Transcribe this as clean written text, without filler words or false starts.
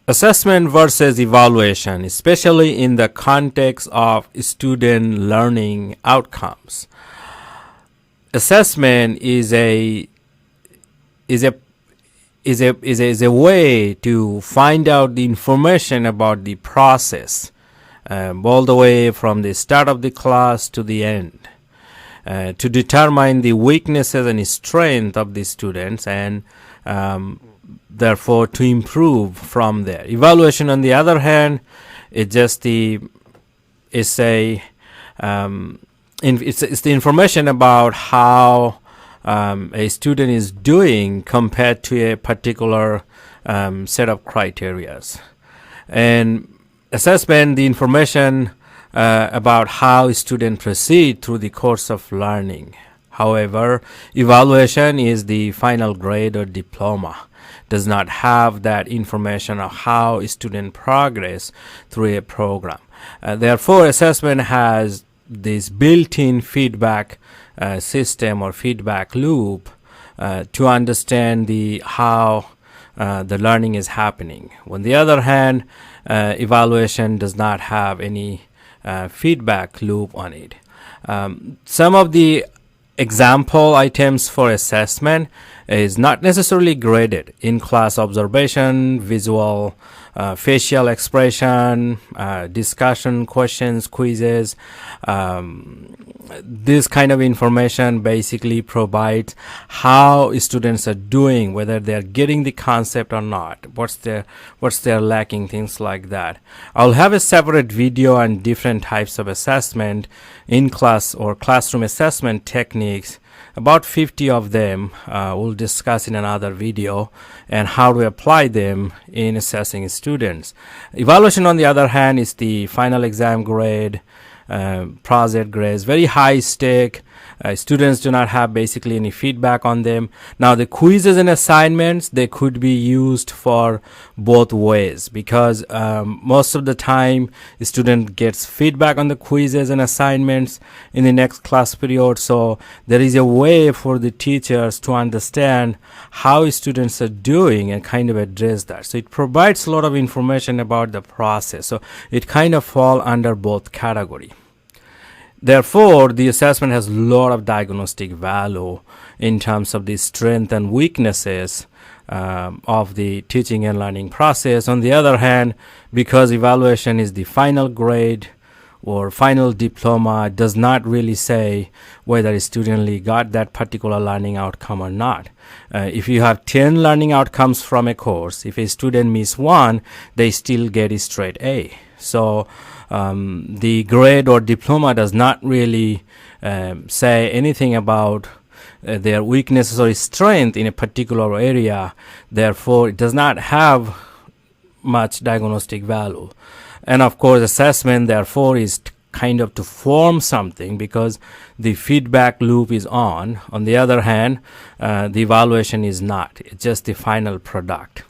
Assessment versus evaluation, especially in the context of student learning outcomes. Assessment is a way to find out the information about the process, all the way from the start of the class to the end, to determine the weaknesses and strength of the students, and therefore to improve from there. Evaluation, on the other hand, is just it's the information about how a student is doing compared to a particular set of criterias. And assessment, the information about how students proceed through the course of learning. However, evaluation is the final grade or diploma. Does not have that information of how student progress through a program. Therefore, assessment has this built-in feedback system or feedback loop to understand how the learning is happening. On the other hand, evaluation does not have any feedback loop on it. Some of the example items for assessment is not necessarily graded: in-class observation, visual, facial expression, discussion, questions, quizzes. This kind of information basically provides how students are doing, whether they're getting the concept or not, what's their lacking, things like that. I'll have a separate video on different types of assessment, in-class or classroom assessment techniques. About 50 of them we'll discuss in another video, and how to apply them in assessing students. Evaluation, on the other hand, is the final exam grade, project grades, very high stake. Students do not have basically any feedback on them. Now, the quizzes and assignments, they could be used for both ways, because most of the time the student gets feedback on the quizzes and assignments in the next class period. So there is a way for the teachers to understand how students are doing and kind of address that. So it provides a lot of information about the process. So it kind of fall under both category. Therefore, the assessment has a lot of diagnostic value in terms of the strength and weaknesses of the teaching and learning process. On the other hand, because evaluation is the final grade or final diploma, it does not really say whether a student got that particular learning outcome or not. If you have 10 learning outcomes from a course, if a student miss one, they still get a straight A. So the grade or diploma does not really say anything about their weaknesses or strength in a particular area. Therefore, it does not have much diagnostic value. And of course, assessment, therefore, is kind of to form something, because the feedback loop is on. On the other hand, the evaluation is not. It's just the final product.